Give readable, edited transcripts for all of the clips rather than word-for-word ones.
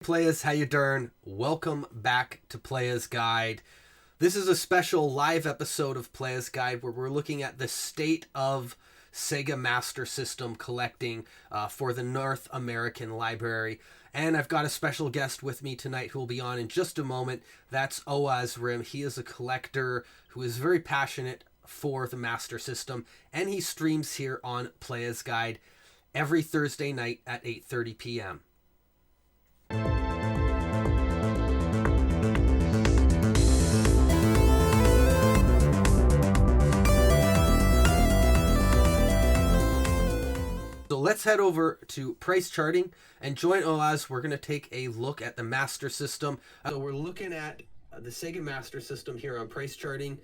Playas, how you doing? Welcome back to Playas Guide. This is a special live episode of Playas Guide where we're looking at the state of Sega Master System collecting for the North American Library. And I've got a special guest with me tonight who will be on in just a moment. That's Owazrim. He is a collector who is very passionate for the Master System, and he streams here on Playas Guide every Thursday night at 8:30 p.m. So let's head over to price charting and join Oaz. We're going to take a look at the Master System. So we're looking at the Sega Master System here on price charting,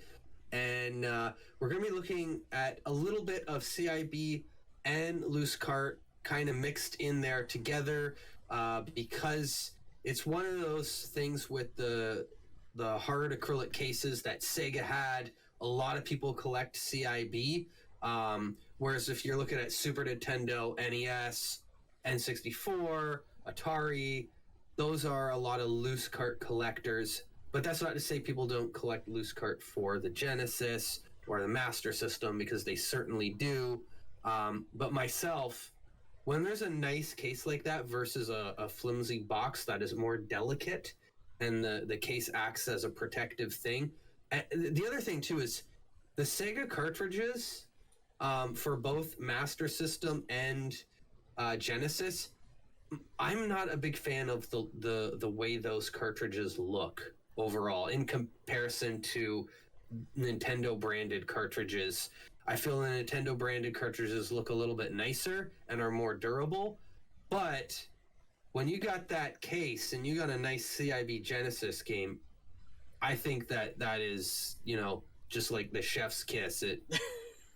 and we're going to be looking at a little bit of CIB and loose cart kind of mixed in there together because it's one of those things with the hard acrylic cases that Sega had. A lot of people collect CIB. Whereas if you're looking at Super Nintendo, NES, N64, Atari, those are a lot of loose cart collectors. But that's not to say people don't collect loose cart for the Genesis or the Master System, because they certainly do. But myself, when there's a nice case like that versus a flimsy box that is more delicate and the case acts as a protective thing. And the other thing too is the Sega cartridges for both Master System and Genesis, I'm not a big fan of the way those cartridges look overall in comparison to Nintendo branded cartridges. I feel the Nintendo branded cartridges look a little bit nicer and are more durable, but when you got that case and you got a nice CIB Genesis game, I think that is, just like the chef's kiss. It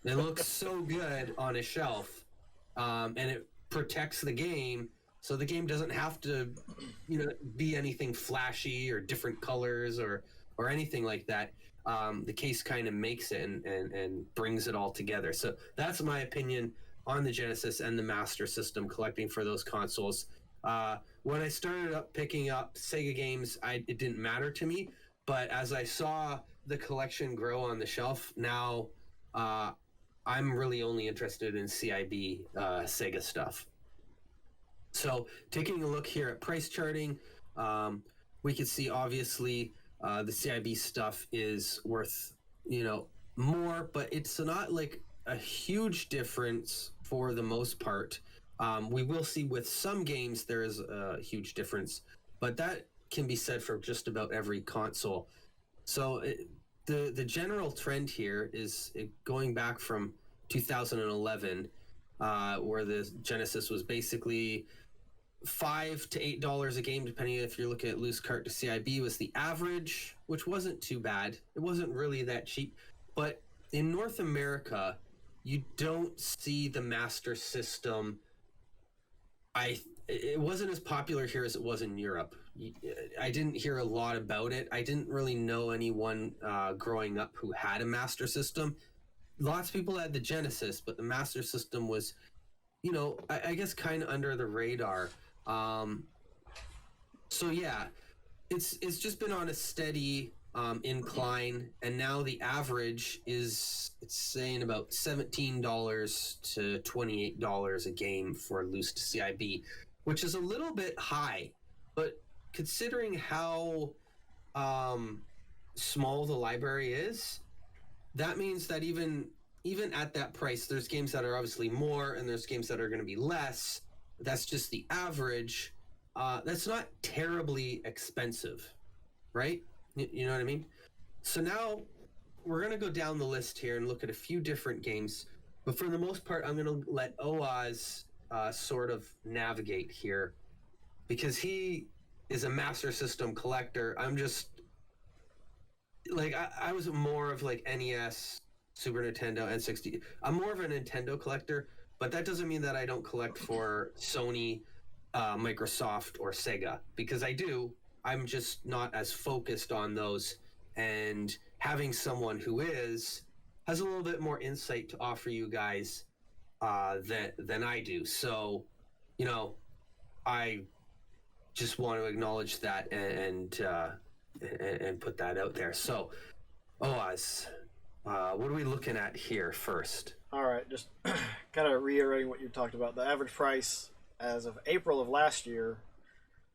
looks so good on a shelf, and it protects the game, so the game doesn't have to, be anything flashy or different colors or anything like that. The case kind of makes it and brings it all together. So that's my opinion on the Genesis and the Master System collecting for those consoles. When I started up picking up Sega games, it didn't matter to me, but as I saw the collection grow on the shelf, now I'm really only interested in CIB Sega stuff. So taking a look here at price charting, we can see obviously the CIB stuff is worth, more, but it's not like a huge difference for the most part. We will see with some games there is a huge difference, but that can be said for just about every console. So the general trend here is going back from 2011, where the Genesis was basically $5 to $8 a game, depending if you're looking at loose cart to CIB, was the average, which wasn't too bad. It wasn't really that cheap, but in North America, you don't see the Master System. It wasn't as popular here as it was in Europe. I didn't hear a lot about it. I didn't really know anyone growing up who had a Master System. Lots of people had the Genesis, but the Master System was, I guess kind of under the radar. So yeah, it's just been on a steady incline, and now the average it's saying about $17 to $28 a game for loose to CIB, which is a little bit high, but considering how small the library is, that means that even at that price, there's games that are obviously more and there's games that are going to be less. That's just the average. That's not terribly expensive, right? You know what I mean? So now we're going to go down the list here and look at a few different games. But for the most part, I'm going to let Oaz sort of navigate here, because he is a Master System collector. I'm just like, I was more of like NES, Super Nintendo, N60. I'm more of a Nintendo collector, but that doesn't mean that I don't collect for Sony, Microsoft, or Sega, because I do. I'm just not as focused on those, and having someone who has a little bit more insight to offer you guys than I do. So, I just want to acknowledge that and put that out there. So, Oaz, what are we looking at here first? All right, just kind of reiterating what you talked about. The average price as of April of last year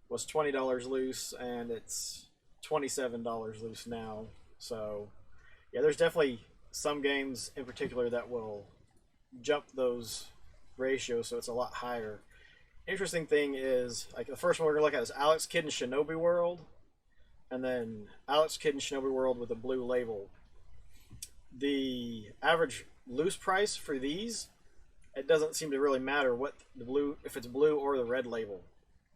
was $20 loose, and it's $27 loose now. So, yeah, there's definitely some games in particular that will jump those ratios, so it's a lot higher. Interesting thing is, like, the first one we're gonna look at is Alex Kidd and Shinobi World, and then Alex Kidd and Shinobi World with a blue label. The average loose price for these, it doesn't seem to really matter what the blue, if it's blue or the red label,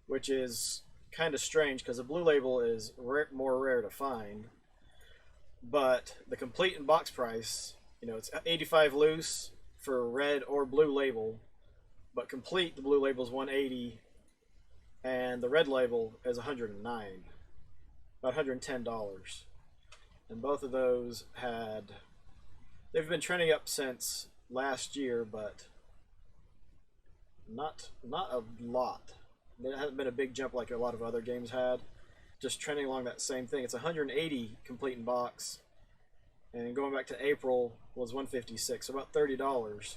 which is kind of strange because the blue label is more rare to find. But the complete in box price, it's 85 loose for red or blue label, but complete, the blue label is 180, and the red label is 109, about $110. And both of those they've been trending up since last year, but not a lot. There hasn't been a big jump like a lot of other games had. Just trending along that same thing. It's 180 complete in box, and going back to April was 156, so about $30.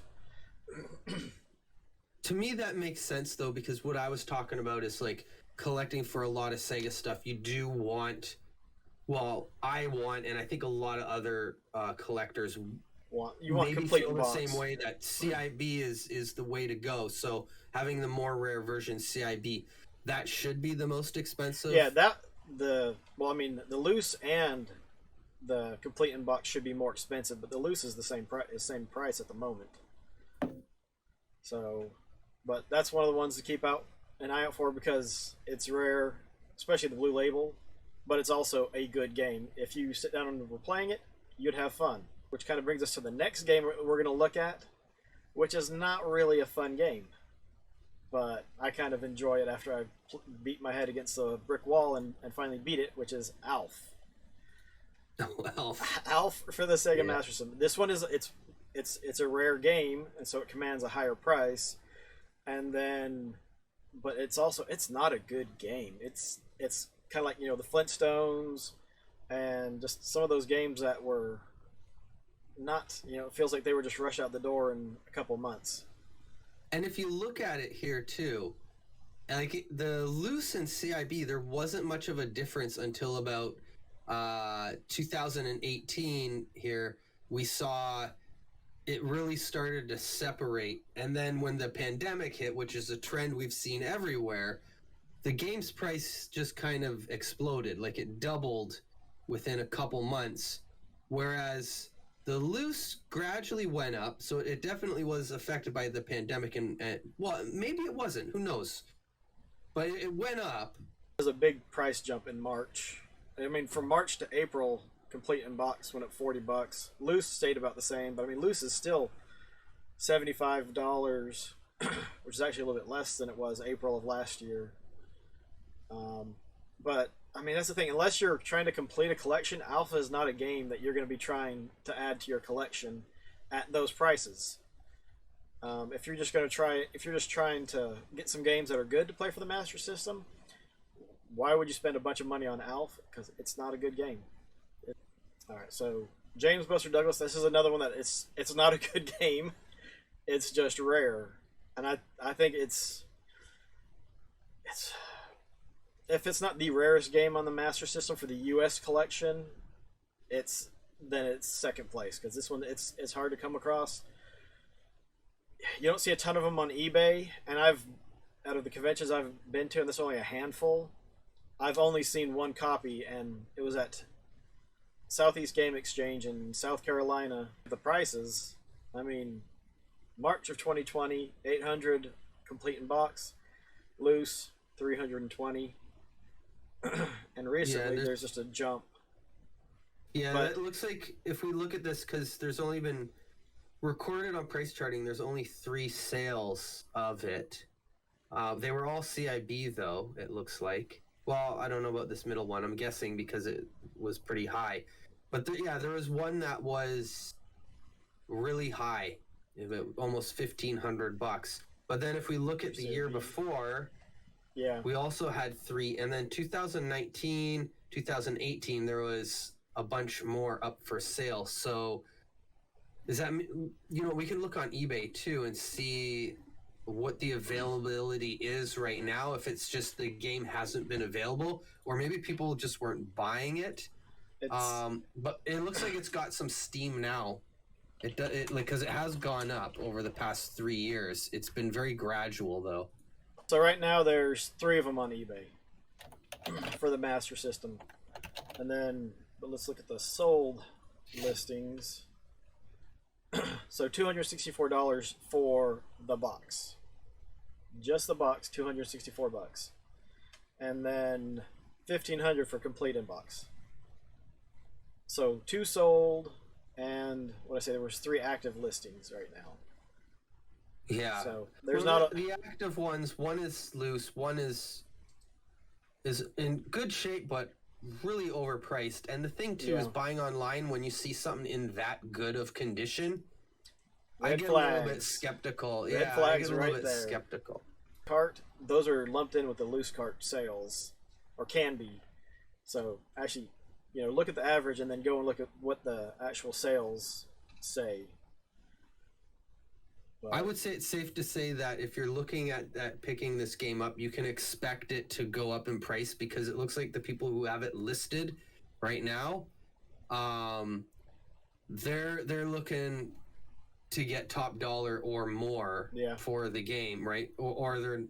To me, that makes sense though, because what I was talking about is like collecting for a lot of Sega stuff. You do want, well, I want, and I think a lot of other collectors you want maybe complete feel in the box. same way, that CIB is the way to go. So having the more rare version CIB, that should be the most expensive. Yeah, the loose and the complete in box should be more expensive, but the loose is the same price at the moment. So, but that's one of the ones to keep an eye out for because it's rare, especially the blue label. But it's also a good game. If you sit down and were playing it, you'd have fun. Which kind of brings us to the next game we're going to look at, which is not really a fun game. But I kind of enjoy it after I beat my head against a brick wall and finally beat it, which is Alf. Oh, Alf. Alf for the Sega Master System. This one it's a rare game, and so it commands a higher price. And then, but it's not a good game. It's kind of like the Flintstones, and just some of those games that were not, it feels like they were just rushed out the door in a couple months. And if you look at it here too, like the loose and CIB, there wasn't much of a difference until about 2018 here. We saw it really started to separate. And then when the pandemic hit, which is a trend we've seen everywhere, the game's price just kind of exploded. Like it doubled within a couple months. Whereas the loose gradually went up, so it definitely was affected by the pandemic, and well, maybe it wasn't. Who knows? But it went up. There was a big price jump in March. I mean, from March to April, complete in box went up $40. Loose stayed about the same, but I mean, loose is still $75, which is actually a little bit less than it was April of last year. But I mean, that's the thing. Unless you're trying to complete a collection, Alpha is not a game that you're going to be trying to add to your collection at those prices. If you're just trying to get some games that are good to play for the Master System, why would you spend a bunch of money on Alpha? Because it's not a good game. All right, so James Buster Douglas. This is another one that it's not a good game. It's just rare, and I think it's if it's not the rarest game on the Master System for the U.S. collection, it's second place, because this one it's hard to come across. You don't see a ton of them on eBay, and out of the conventions I've been to, and there's only a handful, I've only seen one copy, and it was at Southeast Game Exchange in South Carolina. The prices, I mean, March of 2020, 800 complete in box, loose 320. And recently there's just a jump. Yeah, but it looks like if we look at this, because there's only been recorded on price charting, there's only 3 sales of it. They were all CIB though, it looks like. Well, I don't know about this middle one. I'm guessing because it was pretty high. But there was one that was really high, almost $1,500. But then if we look at the year before, Yeah. We also had 3, and then 2019, 2018, there was a bunch more up for sale. So does that mean, we can look on eBay too and see what the availability is right now, if it's just the game hasn't been available, or maybe people just weren't buying it. It's But it looks like it's got some steam now. It does, like, because it has gone up over the past 3 years. It's been very gradual though. so right now there's 3 of them on eBay for the Master System, and then but let's look at the sold listings. So $264 for the box, just the box, $264, and then $1,500 for complete in box. So 2 sold, and what I say, there was 3 active listings right now. Yeah. So there's Well, not the active ones. One is loose. One is in good shape, but really overpriced. And the thing too is Yeah. buying online when you see something in that good of condition. I Red get a little bit flags. skeptical. Red Yeah, I flags get a little right bit there. skeptical. Cart, those are lumped in with the loose cart sales, or can be. So actually, look at the average and then go and look at what the actual sales say. But, I would say it's safe to say that if you're looking at picking this game up, you can expect it to go up in price, because it looks like the people who have it listed right now, they're looking to get top dollar or more Yeah. for the game, right? Or they're,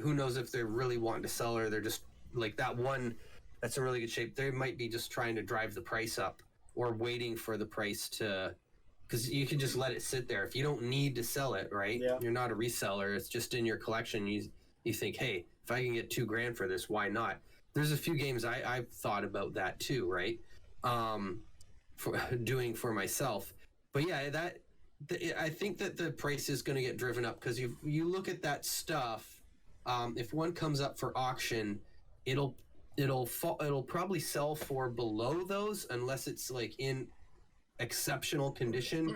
who knows if they're really wanting to sell, or they're just like that one that's in really good shape. They might be just trying to drive the price up, or waiting for the price to, because you can just let it sit there if you don't need to sell it, right? Yeah. You're not a reseller; it's just in your collection. You think, hey, if I can get $2,000 for this, why not? There's a few games I've thought about that too, right? For doing for myself, but yeah, I think that the price is going to get driven up, because you look at that stuff. If one comes up for auction, it'll probably sell for below those, unless it's like in exceptional condition,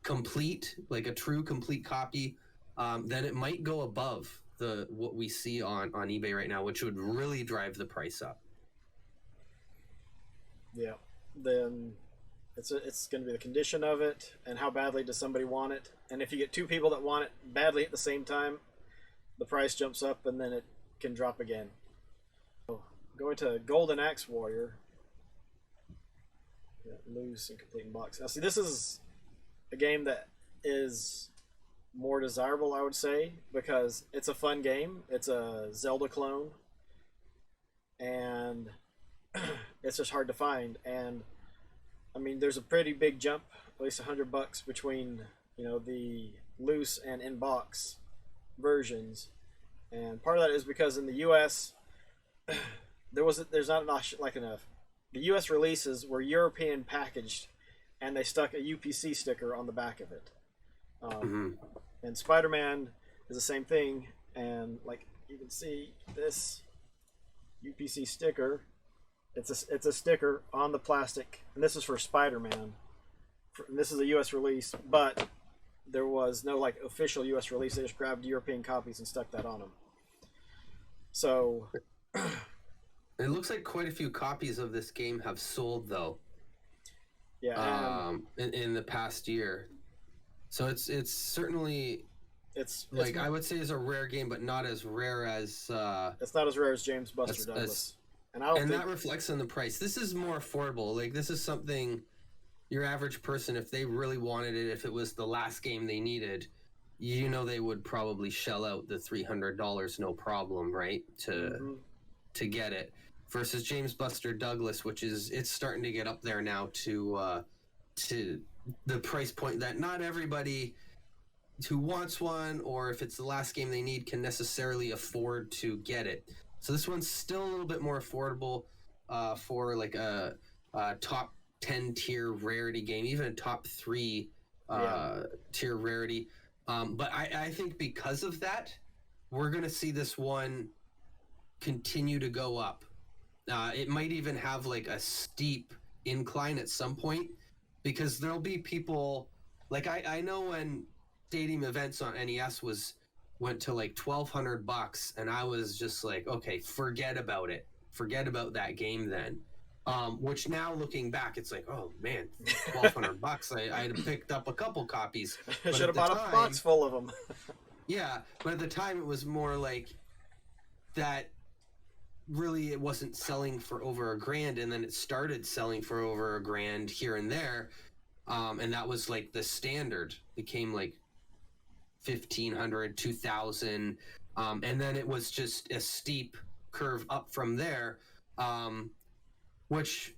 complete, like a true complete copy. Then it might go above what we see on eBay right now, which would really drive the price up. Yeah. Then it's going to be the condition of it, and how badly does somebody want it. And if you get 2 people that want it badly at the same time, the price jumps up, and then it can drop again. So, going to Golden Axe Warrior. Yeah, loose and complete in box. Now, see, this is a game that is more desirable, I would say, because it's a fun game. It's a Zelda clone, and it's just hard to find. And I mean, there's a pretty big jump, at least $100 between the loose and in box versions. And part of that is because in the U.S. there's not enough. The U.S. releases were European packaged, and they stuck a UPC sticker on the back of it. And Spider-Man is the same thing, and like you can see this UPC sticker. It's a sticker on the plastic, and this is for Spider-Man. This is a U.S. release, but there was no official U.S. release. They just grabbed European copies and stuck that on them. So it looks like quite a few copies of this game have sold though. Yeah. In the past year, so it's certainly I would say is a rare game, but not as rare as it's not as rare as James Buster Douglas. And that reflects on the price. This is more affordable. Like, this is something your average person, if they really wanted it, if it was the last game they needed, they would probably shell out the $300 no problem, right? To get it. Versus James Buster Douglas, it's starting to get up there now to the price point that not everybody who wants one, or if it's the last game they need, can necessarily afford to get it. So this one's still a little bit more affordable for like a top 10 tier rarity game, even a top 3 tier rarity. But I think because of that, we're going to see this one continue to go up. It might even have like a steep incline at some point, because there'll be people like I know when Stadium Events on NES was went to like $1,200, and I was just like, okay, forget about it. Forget about that game then. Which now looking back, it's like, oh man, $1,200. I had picked up a couple copies. I should have bought a box full of them. Yeah, but at the time it was more like that. Really, it wasn't selling for over $1,000, and then it started selling for over $1,000 here and there, and that was like the standard. Became like 1,500, 2,000, and then it was just a steep curve up from there. Which,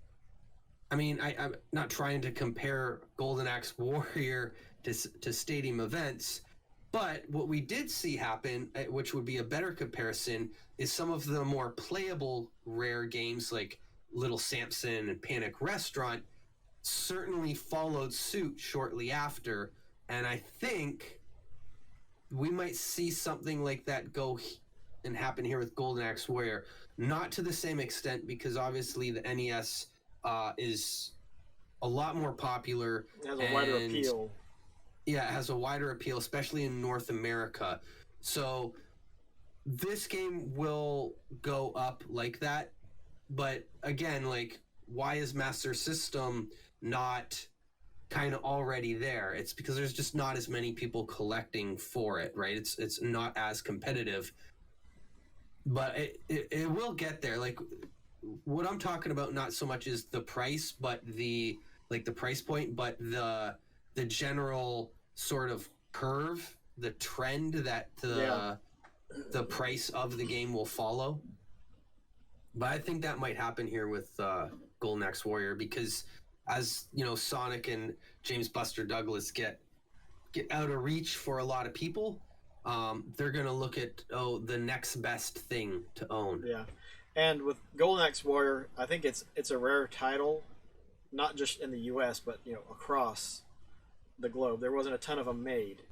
I mean, I'm not trying to compare Golden Axe Warrior to Stadium events. But what we did see happen, which would be a better comparison, is some of the more playable rare games like Little Samson and Panic Restaurant certainly followed suit shortly after. And I think we might see something like that go and happen here with Golden Axe Warrior. Not to the same extent, because obviously the NES is a lot more popular. It has a wider appeal. Yeah, it has a wider appeal, especially in North America. So this game will go up like that. But again, like, why is Master System not kind of already there? It's because there's just not as many people collecting for it, right? It's not as competitive. But it will get there. Like, what I'm talking about not so much is the price, but the price point, but the general sort of curve, the trend that the price of the game will follow. But I think that might happen here with Golden Axe Warrior, because as you know, Sonic and James Buster Douglas get out of reach for a lot of people. They're gonna look at the next best thing to own. Yeah, and with Golden Axe Warrior, I think it's a rare title, not just in the U.S. but across the globe. There wasn't a ton of them made.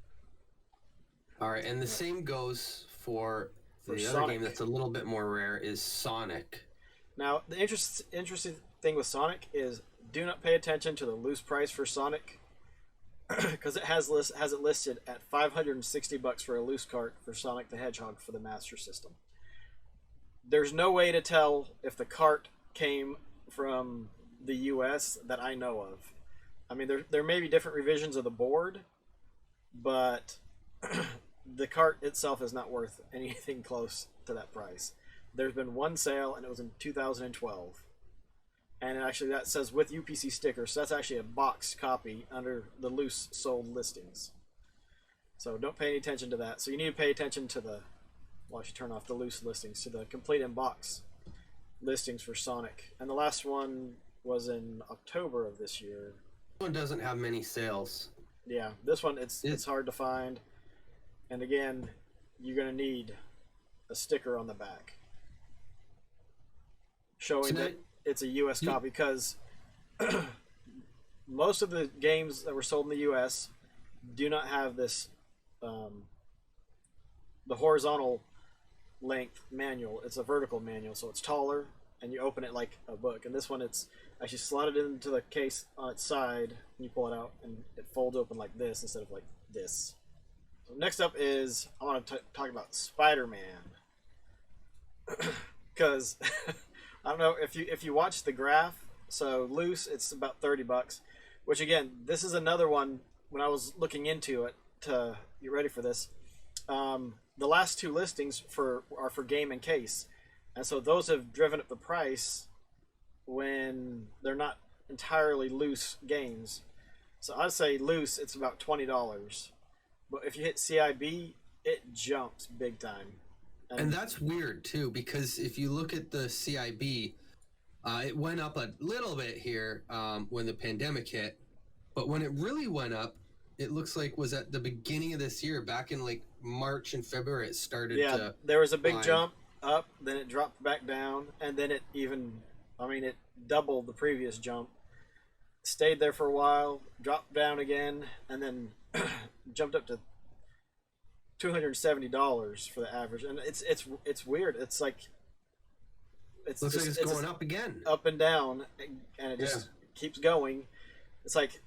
All right, and the same goes for the other Sonic. game that's a little bit more rare is Sonic. Now, the interesting thing with Sonic is do not pay attention to the loose price for Sonic, because it has it listed at $560 for a loose cart for Sonic the Hedgehog for the Master System. There's no way to tell if the cart came from the U.S. that I know of. I mean, there may be different revisions of the board, but the cart itself is not worth anything close to that price. There's been one sale, and it was in 2012. And actually, that says with UPC sticker, so that's actually a boxed copy under the loose sold listings. So don't pay any attention to that. So you need to pay attention to I should turn off the loose listings, to the complete in box listings for Sonic. And the last one was in October of this year. This one doesn't have many sales. Yeah, this one it's hard to find. And again, you're going to need a sticker on the back showing that it's a U.S. copy, because most of the games that were sold in the U.S. do not have this the horizontal length manual. It's a vertical manual, so it's taller, and you open it like a book. And this one, it's actually slotted into the case on its side, and you pull it out, and it folds open like this instead of like this. So next up is I want to talk about Spider-Man, because I don't know if you watch the graph. So loose, it's about $30. Which again, this is another one. When I was looking into it to get ready for this, the last two listings are for game and case, and so those have driven up the price when they're not entirely loose games. So I'd say loose, it's about $20, but if you hit CIB, it jumps big time. And that's weird too, because if you look at the CIB, it went up a little bit here when the pandemic hit, but when it really went up, it looks like was at the beginning of this year, back in like March and February, it started to there was a big jump up, then it dropped back down, and then it doubled the previous jump. Stayed there for a while, dropped down again, and then jumped up to $270 for the average. And it's weird. It's like it's going up again, up and down, and it just keeps going. it's like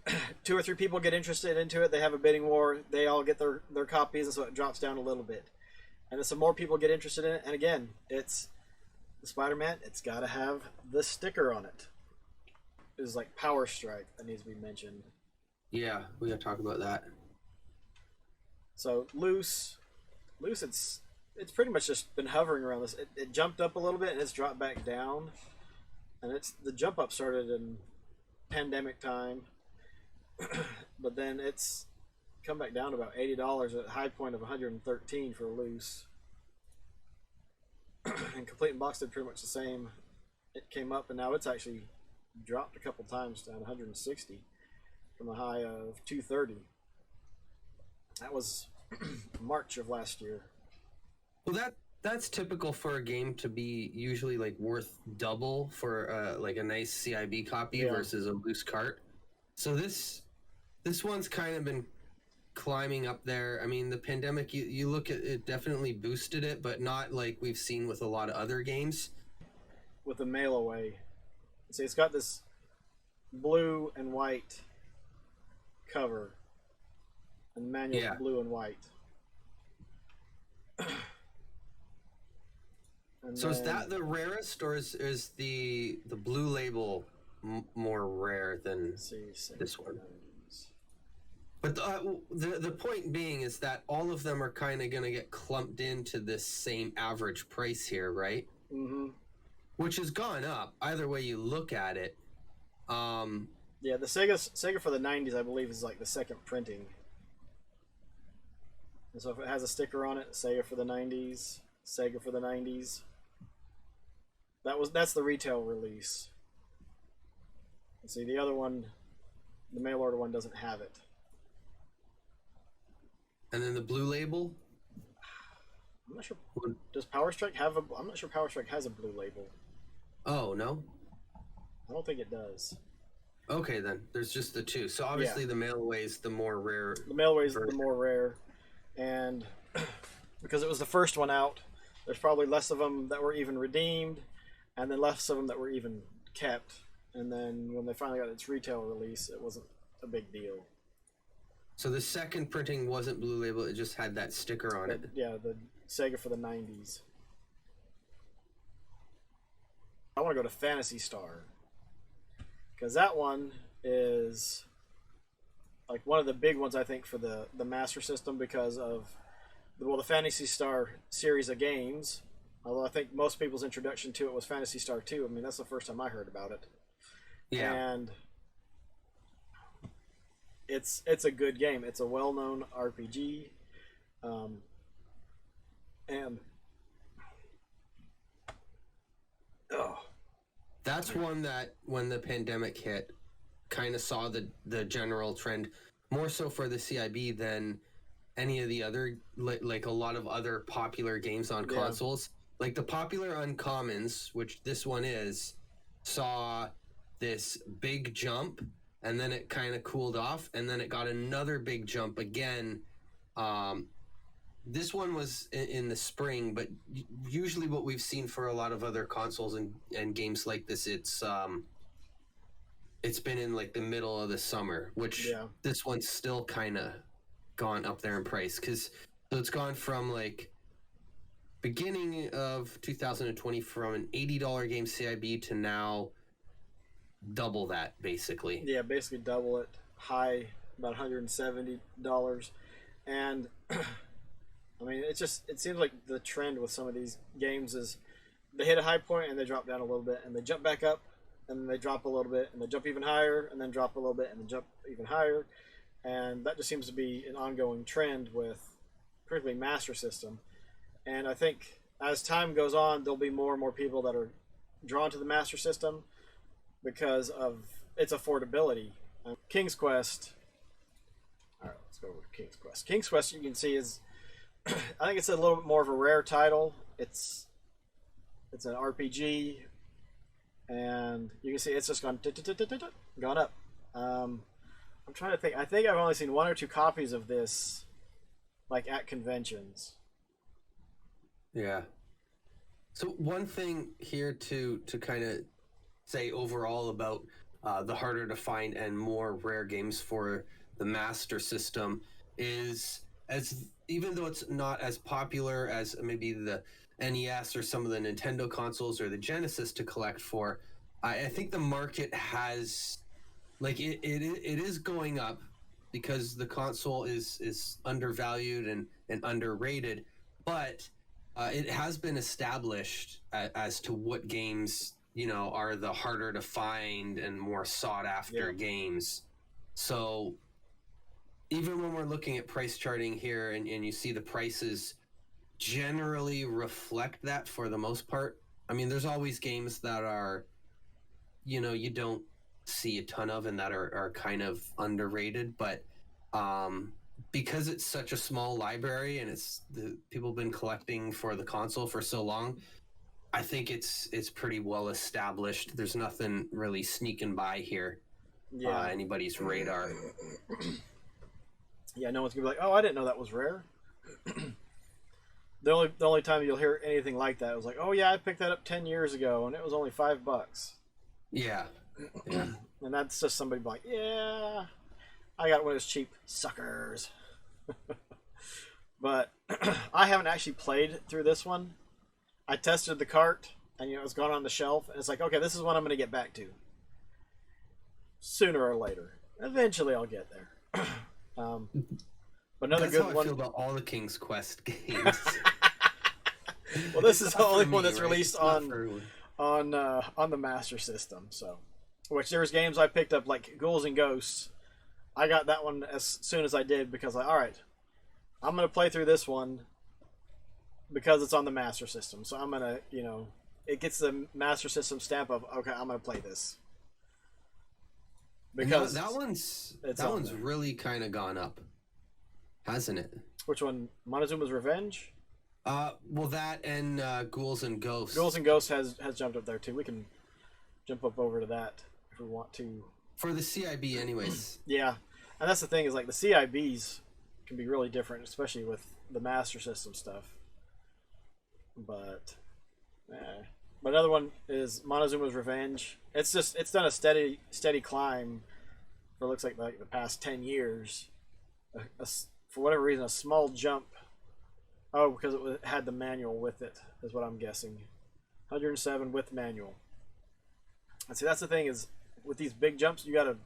2 or 3 people get interested into it. They have a bidding war. They all get their copies, and so it drops down a little bit. And then some more people get interested in it. And again, it's the Spider-Man. It's got to have the sticker on it. It's like Power Strike that needs to be mentioned. Yeah, we got to talk about that. So loose, it's pretty much just been hovering around this. It jumped up a little bit and it's dropped back down, and the jump up started in pandemic time, but then it's come back down to about $80 at a high point of $113 for loose. And complete and box did pretty much the same. It came up and now it's actually dropped a couple times down to 160 from a high of 230. That was March of last year. Well, that's typical for a game to be usually like worth double for like a nice CIB copy versus a loose cart. So this one's kind of been climbing up there. I mean, the pandemic, you look at it, definitely boosted it, but not like we've seen with a lot of other games. With the mail away, see, it's got this blue and white cover, and the manual's blue and white. So is that the rarest, or is the blue label more rare than this one? But the point being is that all of them are kind of going to get clumped into this same average price here, right? Mm-hmm. Which has gone up either way you look at it. Yeah, the Sega for the 90s, I believe, is like the second printing. And so if it has a sticker on it, Sega for the 90s, Sega for the 90s. That's the retail release. And see, the other one, the mail order one, doesn't have it. And then the blue label? I'm not sure. Does Power Strike have a? I'm not sure Power Strike has a blue label. Oh, no? I don't think it does. Okay, then. There's just the two. So obviously the mail away is the more rare. The mail away is the more rare. And because it was the first one out, there's probably less of them that were even redeemed, and then less of them that were even kept. And then when they finally got its retail release, it wasn't a big deal. So the second printing wasn't blue label, it just had that sticker on it. Yeah, the Sega for the 90s. I want to go to Phantasy Star, because that one is like one of the big ones, I think, for the Master System, because of the Phantasy Star series of games. Although I think most people's introduction to it was Phantasy Star 2. I mean, that's the first time I heard about it. Yeah. And it's a good game. It's a well-known RPG. That's one that when the pandemic hit, kind of saw the general trend, more so for the CIB than any of the other, like a lot of other popular games on consoles. Like the popular uncommons, which this one is, saw this big jump, and then it kind of cooled off, and then it got another big jump again. This one was in the spring, but usually what we've seen for a lot of other consoles and games like this, it's been in like the middle of the summer, which this one's still kind of gone up there in price, because so it's gone from like beginning of 2020 from an $80 game CIB to now double that, basically. Yeah, basically double it. High about $170, and I mean, it seems like the trend with some of these games is they hit a high point and they drop down a little bit, and they jump back up, and then they drop a little bit, and they jump even higher, and then drop a little bit, and then jump even higher, and that just seems to be an ongoing trend with particularly Master System. And I think as time goes on, there'll be more and more people that are drawn to the Master System because of its affordability. King's Quest. All right, let's go over to King's Quest. King's Quest, you can see, is I think it's a little bit more of a rare title. It's an RPG, and you can see it's just gone up. I'm trying to think. I think I've only seen 1 or 2 copies of this, like at conventions. Yeah. So one thing here to kind of say overall about the harder to find and more rare games for the Master System is, as even though it's not as popular as maybe the NES or some of the Nintendo consoles or the Genesis to collect for, I think the market has, like, it is going up because the console is undervalued and underrated, but it has been established as to what games, you know, are the harder to find and more sought after games. So even when we're looking at price charting here and you see the prices generally reflect that for the most part. I mean, there's always games that are, you know, you don't see a ton of and that are kind of underrated, but because it's such a small library and people have been collecting for the console for so long, I think it's pretty well established. There's nothing really sneaking by here. Anybody's radar. Yeah, no one's gonna be like, "Oh, I didn't know that was rare." The only time you'll hear anything like that was like, "Oh yeah, I picked that up 10 years ago and it was only $5." Yeah. Yeah. And that's just somebody like, "Yeah, I got it when it was cheap, suckers." But I haven't actually played through this one. I tested the cart, and you know it's gone on the shelf, and it's like, okay, this is what I'm going to get back to. Sooner or later, eventually, I'll get there. But another That's good how I one. feel about all the King's Quest games. Well, this is the only one me, that's right? released on the Master System. So, which there's games I picked up like Ghouls and Ghosts. I got that one as soon as I did because all right, I'm gonna play through this one because it's on the Master System. So I'm gonna, you know, it gets the Master System stamp of okay, I'm gonna play this. Because that one's really kind of gone up, hasn't it? Which one? Montezuma's Revenge? Well, that and Ghouls and Ghosts. Ghouls and Ghosts has jumped up there too. We can jump up over to that if we want to. For the CIB, anyways. Yeah, and that's the thing is like the CIBs can be really different, especially with the Master System stuff. But another one is Montezuma's Revenge. It's done a steady climb for looks like the past 10 years. For whatever reason, a small jump. Oh, because it had the manual with it, is what I'm guessing. 107 with manual. And see, that's the thing is, with these big jumps, you got to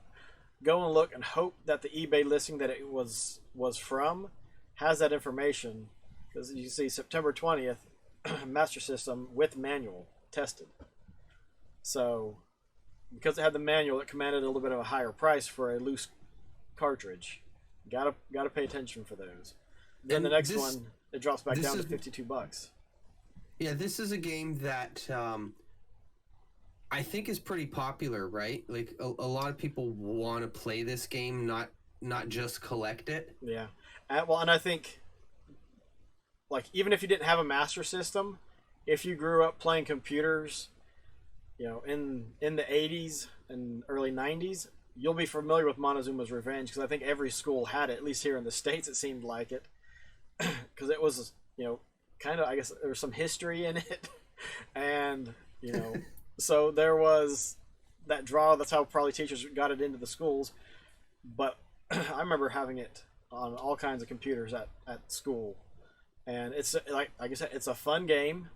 go and look and hope that the eBay listing that it was from has that information. Because you see, September 20th, Master System with manual tested. So, because it had the manual, it commanded a little bit of a higher price for a loose cartridge. Gotta pay attention for those. Then the next one, it drops back down to $52. Yeah, this is a game that I think is pretty popular, right? Like a lot of people want to play this game, not just collect it. Yeah, and I think, like, even if you didn't have a Master System, if you grew up playing computers, you know, in the 80s and early 90s, you'll be familiar with Montezuma's Revenge because I think every school had it. At least here in the States, it seemed like it. Because it was, you know, kind of, I guess there was some history in it. And, you know, so there was that draw. That's how probably teachers got it into the schools. But I remember having it on all kinds of computers at school. And it's, like I said, it's a fun game.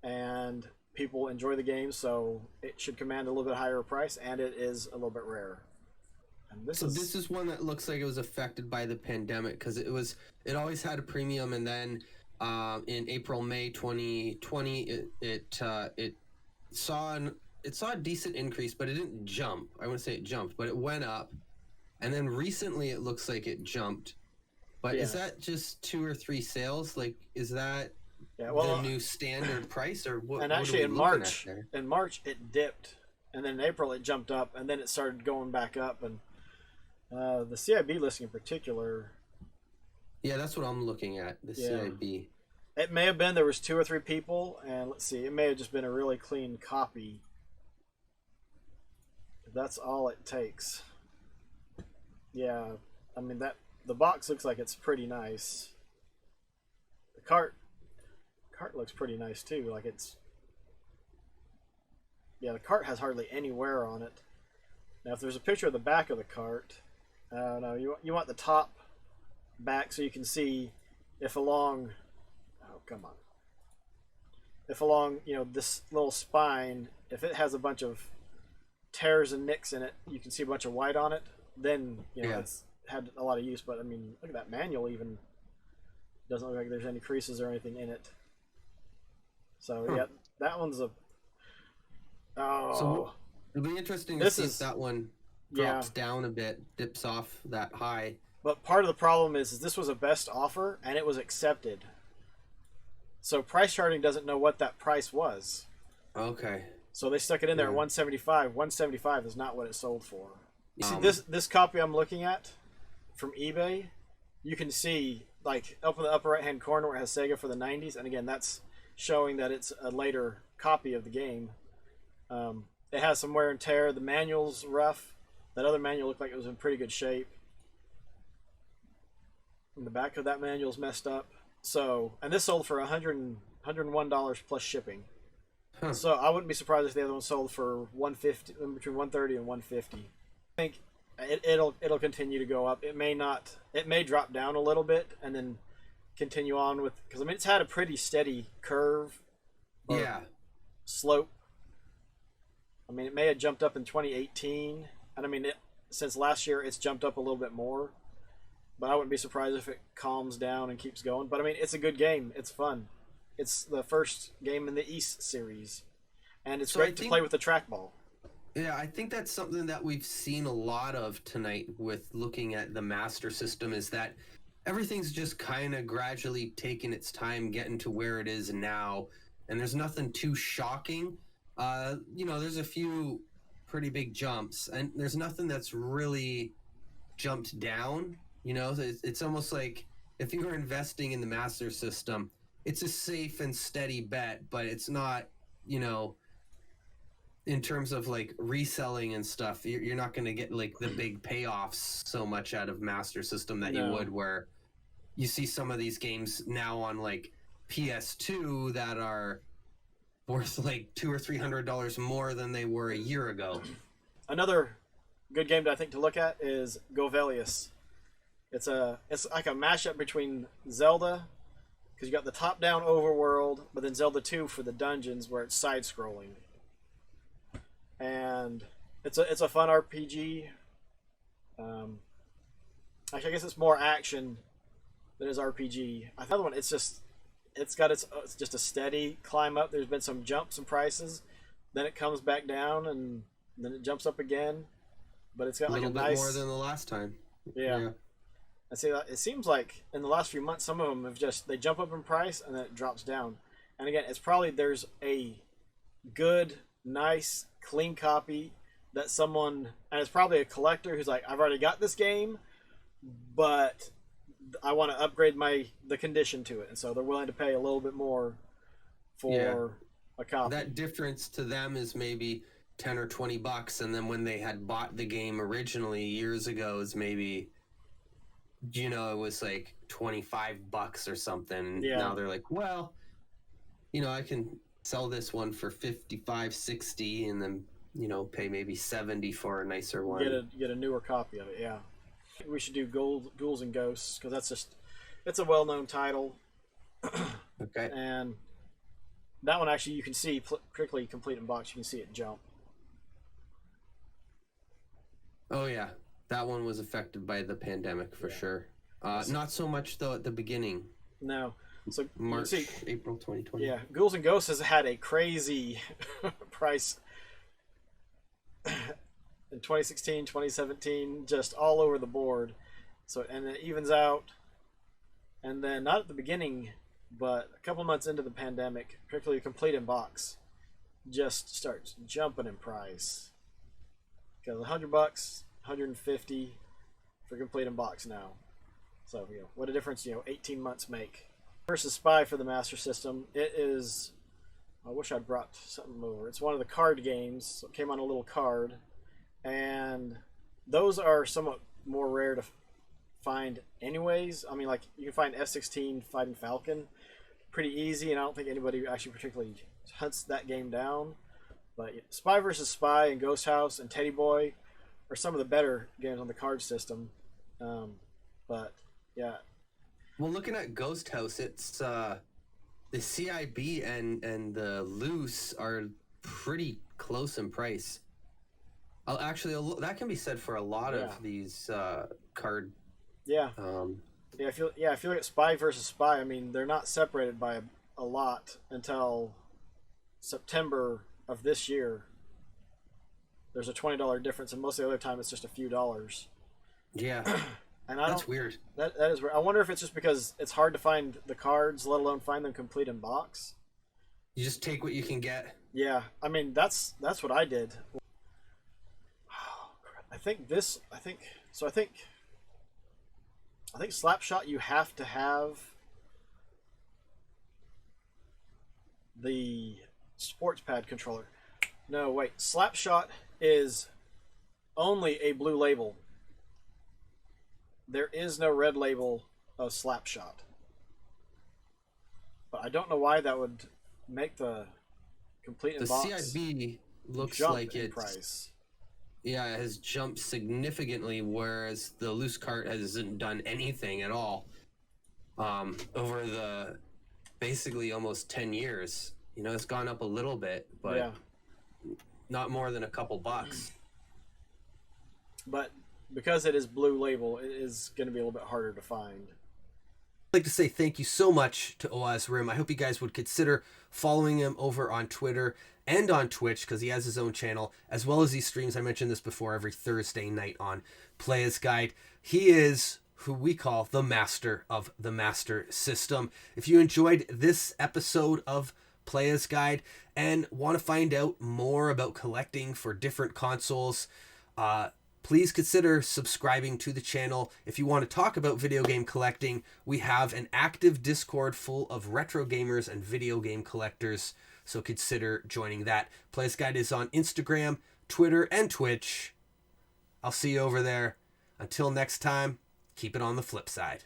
And people enjoy the game, so it should command a little bit higher price. And it is a little bit rare. This is one that looks like it was affected by the pandemic because it always had a premium, and then in May 2020 it saw a decent increase, but it didn't jump. I wouldn't say it jumped, but it went up, and then recently it looks like it jumped. But is that just 2 or 3 sales? Like, is that the new standard price, or what? And actually, in March it dipped, and then in April it jumped up, and then it started going back up, and the CIB listing in particular. Yeah, that's what I'm looking at. The CIB. It may have been there was 2 or 3 people, and let's see, it may have just been a really clean copy. That's all it takes. Yeah, I mean the box looks like it's pretty nice. The cart looks pretty nice too. Like the cart has hardly any wear on it. Now, if there's a picture of the back of the cart, I don't know. You want the top back so you can see if along. Oh, come on. If along, this little spine, if it has a bunch of tears and nicks in it, you can see a bunch of white on it. Then it's had a lot of use. But I mean, look at that manual. Even doesn't look like there's any creases or anything in it. So yeah, that one's a. Oh. So it'll be interesting to see if that one drops down a bit, dips off that high. But part of the problem is this was a best offer and it was accepted. So price charting doesn't know what that price was. Okay. So they stuck it in there at 175. 175 is not what it sold for. You see this copy I'm looking at from eBay, you can see like up in the upper right hand corner where it has Sega for the 90s, and again that's showing that it's a later copy of the game. It has some wear and tear. The manual's rough. That other manual looked like it was in pretty good shape. And the back of that manual's messed up. So, and this sold for $101 plus shipping. Huh. So I wouldn't be surprised if the other one sold for $150, between $130 and $150. I think it'll continue to go up. It may drop down a little bit and then continue on with, because I mean it's had a pretty steady curve. Slope. I mean, it may have jumped up in 2018, and I mean, since last year, it's jumped up a little bit more. But I wouldn't be surprised if it calms down and keeps going. But I mean, it's a good game. It's fun. It's the first game in the East series, and it's great to play with the trackball. Yeah, I think that's something that we've seen a lot of tonight with looking at the Master System, is that everything's just kind of gradually taking its time getting to where it is now, and there's nothing too shocking. There's a few pretty big jumps, and there's nothing that's really jumped down. It's almost like if you were investing in the Master System, it's a safe and steady bet, but it's not, in terms of like reselling and stuff, you're not going to get like the big payoffs so much out of Master System that you would where you see some of these games now on like PS2 that are worth like $200 or $300 more than they were a year ago. Another good game I think to look at is Govelius. It's like a mashup between Zelda, because you got the top-down overworld, but then Zelda 2 for the dungeons where it's side-scrolling. And it's a fun RPG. I guess it's more action than it is RPG. Another one, it's just a steady climb up. There's been some jumps in prices, then it comes back down, and then it jumps up again. But it's got like a nice, little bit more than the last time. Yeah. I see that. It seems like in the last few months, some of them they jump up in price and then it drops down. And again, it's probably there's a good, nice, clean copy that someone, and it's probably a collector who's like, I've already got this game, but I want to upgrade the condition to it, and so they're willing to pay a little bit more for a copy. That difference to them is maybe $10 or $20, and then when they had bought the game originally years ago, is maybe, it was like $25 or something. Yeah. Now they're like, well, I can sell this one for $55, $60, and then pay maybe $70 for a nicer one. Get a newer copy of it. Yeah. We should do Ghouls and Ghosts, because it's a well-known title. Okay. And that one actually you can see, particularly complete in box, you can see it jump. Oh yeah, that one was affected by the pandemic for sure. Not so much though at the beginning. No. So March, April 2020. Yeah, Ghouls and Ghosts has had a crazy price in 2016, 2017, just all over the board. So, and it evens out. And then, not at the beginning, but a couple months into the pandemic, particularly complete in box, just starts jumping in price. Because $100, $150 for complete in box now. So, what a difference, 18 months make. Versus Spy for the Master System. It is, I wish I'd brought something over. It's one of the card games. So it came on a little card. And those are somewhat more rare to find anyways. I mean, like, you can find F-16 fighting Falcon pretty easy, and I don't think anybody actually particularly hunts that game down. But Spy versus Spy and Ghost House and Teddy Boy or some of the better games on the card system. But yeah, Well, looking at Ghost House, it's the CIB and the loose are pretty close in price. That can be said for a lot Yeah. of these card. yeah, Um, if you look at Spy versus Spy, I mean they're not separated by a lot until September of this year. There's a $20 difference, and most of the other time it's just a few dollars. yeah, And I that's don't. weird. That is weird. I wonder if it's just because it's hard to find the cards, let alone find them complete in box. You just take what you can get. Yeah, I mean that's what I did. Oh, crap. I think Slapshot you have to have the sports pad controller. No, wait. Slapshot is only a blue label. There is no red label of Slapshot. But I don't know why that would make the complete in The box CIB looks jump like in it's price. yeah, it has jumped significantly, whereas the loose cart hasn't done anything at all over the basically almost 10 years. You know, it's gone up a little bit, but Yeah. not more than a couple bucks. But because it is blue label, it is going to be a little bit harder to find. I'd like to say thank you so much to Owazrim. I hope you guys would consider following him over on Twitter and on Twitch, because he has his own channel, as well as these streams. I mentioned this before, every Thursday night on Playas Guide. He is who we call the master of the Master System. If you enjoyed this episode of Playas Guide and want to find out more about collecting for different consoles, please consider subscribing to the channel. If you want to talk about video game collecting, we have an active Discord full of retro gamers and video game collectors, so consider joining that. Playas Guide is on Instagram, Twitter, and Twitch. I'll see you over there. Until next time, keep it on the flip side.